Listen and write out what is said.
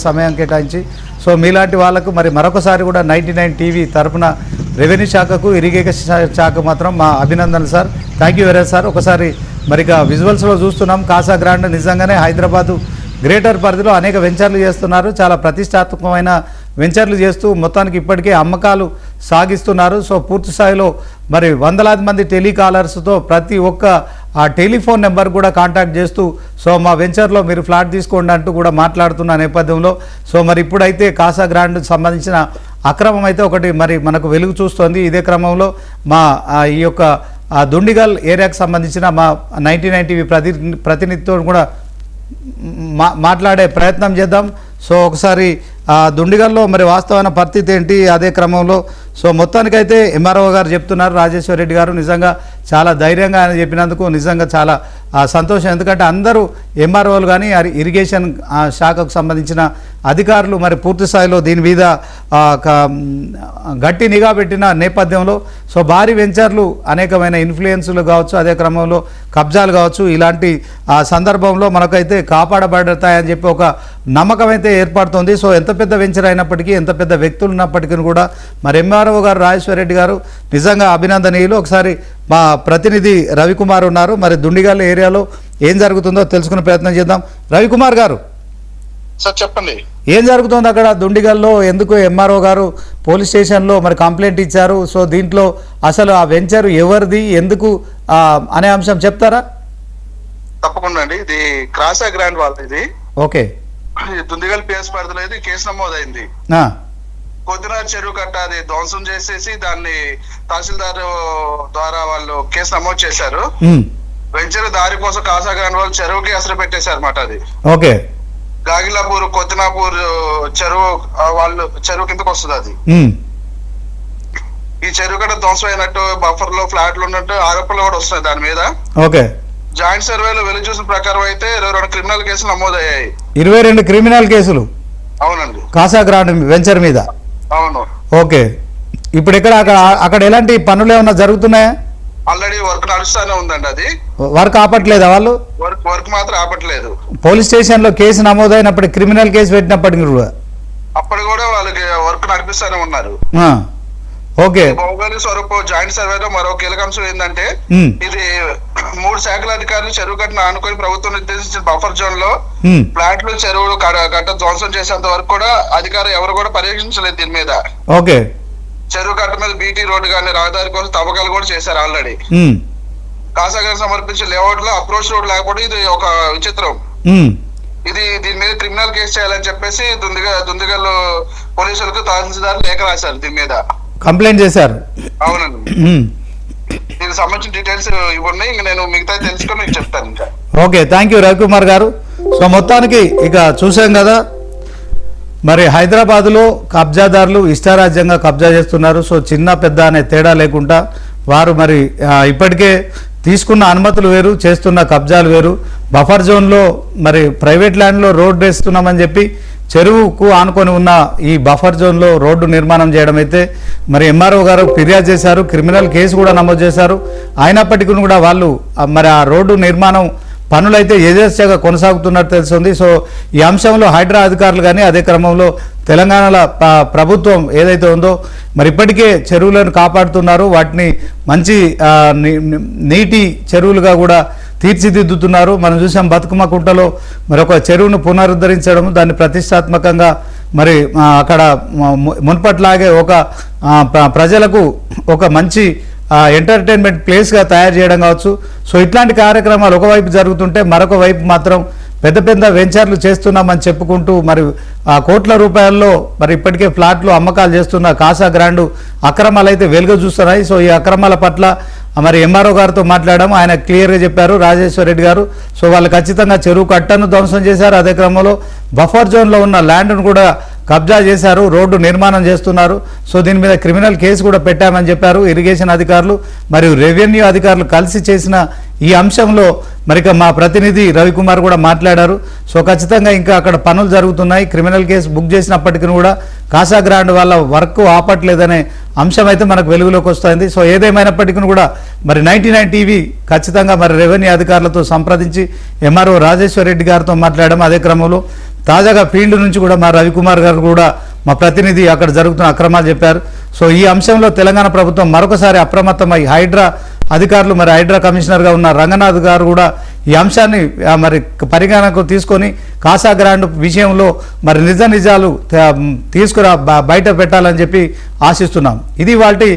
సమయం కేటాయించి సో మీలాంటి వాళ్ళకు మరి మరొకసారి కూడా 99 టీవీ తరపున రెవెన్యూ శాఖకు ఇరిగేషన్ శాఖ మాత్రం మా అభినందనలు sir. Thank you very much sir. ఒకసారి మరి విజువల్స్లో చూస్తున్నాం కాసా గ్రాండ్ నిజంగానే హైదరాబాదు గ్రేటర్ పరిధిలో అనేక వెంచర్లు చేస్తున్నారు. చాలా ప్రతిష్టాత్మకమైన వెంచర్లు చేస్తూ మొత్తానికి ఇప్పటికే అమ్మకాలు సాగిస్తున్నారు. సో పూర్తి స్థాయిలో మరి వందలాది మంది టెలికాలర్స్తో ప్రతి ఒక్క ఆ టెలిఫోన్ నెంబర్ కూడా కాంటాక్ట్ చేస్తూ సో మా వెంచర్లో మీరు ఫ్లాట్ తీసుకోండి అంటూ కూడా మాట్లాడుతున్న నేపథ్యంలో సో మరి ఇప్పుడైతే కాసా గ్రాండ్ సంబంధించిన అక్రమం అయితే ఒకటి మరి మనకు వెలుగు చూస్తోంది. ఇదే క్రమంలో మా ఈ యొక్క దుండిగల్ ఏరియాకు సంబంధించిన మా 99 టీవీ ప్రతినిధితో కూడా మాట్లాడే ప్రయత్నం చేద్దాం. సో ఒకసారి దుండిగల్లో మరి వాస్తవమైన పరిస్థితి ఏంటి, అదే క్రమంలో సో మొత్తానికైతే ఎంఆర్ఓ గారు చెప్తున్నారు రాజేశ్వర రెడ్డి గారు నిజంగా చాలా ధైర్యంగా ఆయన చెప్పినందుకు నిజంగా చాలా సంతోషం. ఎందుకంటే అందరూ ఎంఆర్ఓలు కానీ ఇరిగేషన్ శాఖకు సంబంధించిన అధికారులు మరి పూర్తి స్థాయిలో దీని మీద గట్టి నిఘా పెట్టిన నేపథ్యంలో సో భారీ వెంచర్లు అనేకమైన ఇన్ఫ్లుయెన్స్లు కావచ్చు, అదే క్రమంలో కబ్జాలు కావచ్చు, ఇలాంటి సందర్భంలో మనకైతే కాపాడబడతాయని చెప్పి ఒక నమ్మకం అయితే ఏర్పడుతుంది. సో ఎంత పెద్ద వెంచర్ అయినప్పటికీ, ఎంత పెద్ద వ్యక్తులు ఉన్నప్పటికీ కూడా మరి ఎంఆర్ఓ గారు రాజేశ్వర రెడ్డి గారు నిజంగా అభినందనీయులు. ఒకసారి మా ప్రతినిధి రవికుమార్ ఉన్నారు, మరి దుండిగల్ ఏరియాలో ఏం జరుగుతుందో తెలుసుకునే ప్రయత్నం చేద్దాం. రవికుమార్ గారు సార్ చెప్పండి, ఏం జరుగుతుంది అక్కడ దుండిగల్లో? ఎందుకు ఎంఆర్ఓ గారు పోలీస్ స్టేషన్లో మరి కంప్లైంట్ ఇచ్చారు? సో దీంట్లో అసలు ఆ వెంచర్ ఎవరిది, ఎందుకు అనే అంశం చెప్తారా? తప్పకుండా అండి. ఇది క్రాసా గ్రాండ్ వాళ్ళది. ఇది ఓకే, దుండిగల్ పిఎస్ పరిధిలో ఇది కేసు నమోదైంది. కొద్దినార్ చెరువు కట్ట అది ధ్వంసం చేసేసి దాన్ని తహసీల్దార్ ద్వారా వాళ్ళు కేసు నమోదు చేశారు. వెంచర్ దారి కోసం కాసా గ్రాండ్ వాళ్ళు చెరువుకి అసలు పెట్టేశారు అన్నమాట. అది ఓకే, గాగిలాపూర్ కొద్దినాపూర్ చెరువు వాళ్ళు చెరువు కిందకు వస్తుంది. అది ఈ చెరువు కట్ట ధ్వంసం అయినట్టు బఫర్ లో ఫ్లాట్లు ఉన్నట్టు ఆరోపణలు కూడా వస్తున్నాయి దాని మీద. ఓకే, జాయింట్ సర్వేలో వెలుగు చూసిన ప్రకారం అయితే 22 క్రిమినల్ కేసులు నమోదయ్యాయి. 22 క్రిమినల్ కేసులు? అవునండి, కాసా గ్రాండ్ వెంచర్ మీద. అవును. ఓకే, ఇప్పుడు ఇక్కడ అక్కడ ఎలాంటి పనులు ఏమన్నా జరుగుతున్నాయా? ఆల్రెడీ వర్క్ నడుస్తానే ఉందండి. అది వర్క్ ఆపట్లేదా వాళ్ళు? వర్క్ మాత్రం ఆపట్లేదు. పోలీస్ స్టేషన్ లో కేసు నమోదైనప్పుడు క్రిమినల్ కేసు పెట్టినప్పటికీ కూడా అప్పుడు కూడా వాళ్ళకి వర్క్ నడిపిస్తానే ఉన్నారు. ఓకే, భౌగోళిక స్వరూప జాయింట్ సర్వేలో మరో కీలక అంశం ఏంటంటే ఇది 3 శాఖల అధికారులు చెరువు కట్టను ఆనుకొని ప్రభుత్వం నిర్దేశించిన బఫర్ జోన్ లో ఫ్లాట్లు చెరువులు కట్ట ధ్వంసం చేసేంత వరకు కూడా అధికారులు ఎవరు కూడా పర్యవేక్షించలేదు దీని మీద. ఓకే, చెరువు కట్ట మీద బీటీ రోడ్డు కానీ రహదారి కోసం తవ్వకాలు కూడా చేశారు ఆల్రెడీ. కాసాగారు సమర్పించిన లేఅవుట్ లో అప్రోచ్ రోడ్ లేకపోతే ఇది ఒక విచిత్రం. ఇది దీని మీద క్రిమినల్ కేసు చేయాలని చెప్పేసి దుందిగల్ పోలీసులకు తహసీల్దార్ లేఖ రాశారు, దీని మీద కంప్లైంట్ చేశారు. అవునండి, దీనికి సంబంధించిన డీటెయిల్స్ ఇవ్వండి, ఇంక నేను మిగతా తెలుసుకొని మీకు చెప్తాను ఇంకా. ఓకే, థ్యాంక్ యూ రవికుమార్ గారు. సో మొత్తానికి ఇక చూసాం కదా మరి హైదరాబాదులో కబ్జాదారులు ఇష్టారాజ్యంగా కబ్జా చేస్తున్నారు. సో చిన్న పెద్ద అనే తేడా లేకుండా వారు మరి ఇప్పటికే తీసుకున్న అనుమతులు వేరు, చేస్తున్న కబ్జాలు వేరు. బఫర్ జోన్లో మరి ప్రైవేట్ ల్యాండ్లో రోడ్డు వేస్తున్నామని చెప్పి చెరువుకు ఆనుకొని ఉన్న ఈ బఫర్ జోన్లో రోడ్డు నిర్మాణం చేయడం అయితే మరి ఎంఆర్ఓ గారు ఫిర్యాదు చేశారు, క్రిమినల్ కేసు కూడా నమోదు చేశారు. అయినప్పటికీ కూడా వాళ్ళు మరి ఆ రోడ్డు నిర్మాణం పనులైతే యథేచ్ఛగా కొనసాగుతున్నట్టు తెలుస్తుంది. సో ఈ అంశంలో హైడ్రా అధికారులు కానీ అదే క్రమంలో తెలంగాణలో ప్రభుత్వం ఏదైతే ఉందో మరి ఇప్పటికే చెరువులను కాపాడుతున్నారు, వాటిని మంచి నీటి చెరువులుగా కూడా తీర్చిదిద్దుతున్నారు. మనం చూసాం బతుకమ్మ కుంటలో మరొక చెరువును పునరుద్ధరించడం, దాన్ని ప్రతిష్టాత్మకంగా మరి అక్కడ మున్పట్లాగే ఒక ప్రజలకు ఒక మంచి ఎంటర్టైన్మెంట్ ప్లేస్గా తయారు చేయడం కావచ్చు. సో ఇట్లాంటి కార్యక్రమాలు ఒకవైపు జరుగుతుంటే మరొక వైపు మాత్రం పెద్ద పెద్ద వెంచర్లు చేస్తున్నామని చెప్పుకుంటూ మరి కోట్ల రూపాయల్లో మరి ఇప్పటికే ఫ్లాట్లు అమ్మకాలు చేస్తున్న కాసా గ్రాండ్ అక్రమాలు అయితే వెలుగు చూస్తున్నాయి. సో ఈ అక్రమాల పట్ల మరి ఎంఆర్ఓ గారితో మాట్లాడడం, ఆయన క్లియర్గా చెప్పారు రాజేశ్వర రెడ్డి గారు. సో వాళ్ళు ఖచ్చితంగా చెరువు కట్టను ధ్వంసం చేశారు, అదే క్రమంలో బఫర్ జోన్లో ఉన్న ల్యాండ్ను కూడా కబ్జా చేశారు, రోడ్డు నిర్మాణం చేస్తున్నారు. సో దీని మీద క్రిమినల్ కేసు కూడా పెట్టామని చెప్పారు ఇరిగేషన్ అధికారులు మరియు రెవెన్యూ అధికారులు కలిసి చేసిన ఈ అంశంలో మరి మా ప్రతినిధి రవికుమార్ కూడా మాట్లాడారు. సో ఖచ్చితంగా ఇంకా అక్కడ పనులు జరుగుతున్నాయి, క్రిమినల్ కేసు బుక్ చేసినప్పటికీ కూడా కాసా గ్రాండ్ వాళ్ళ వర్క్ ఆపట్లేదనే అంశం అయితే మనకు వెలుగులోకి వస్తుంది. సో ఏదేమైనప్పటికీ కూడా మరి 99 టీవీ ఖచ్చితంగా మరి రెవెన్యూ అధికారులతో సంప్రదించి ఎంఆర్ఓ రాజేశ్వర్ రెడ్డి గారితో మాట్లాడడం, అదే క్రమంలో తాజాగా ఫీల్డ్ నుంచి కూడా మా రవికుమార్ గారు కూడా మా ప్రతినిధి అక్కడ జరుగుతున్న అక్రమాలు చెప్పారు. సో ఈ అంశంలో తెలంగాణ ప్రభుత్వం మరొకసారి అప్రమత్తమై హైడ్రా అధికారులు మరి హైడ్రా కమిషనర్గా ఉన్న రంగనాథ్ గారు కూడా ఈ అంశాన్ని మరి పరిగణనకు తీసుకొని కాసా గ్రాండ్ విషయంలో మరి నిజాలు తీసుకురా బయట పెట్టాలని చెప్పి ఆశిస్తున్నాం. ఇది వాటి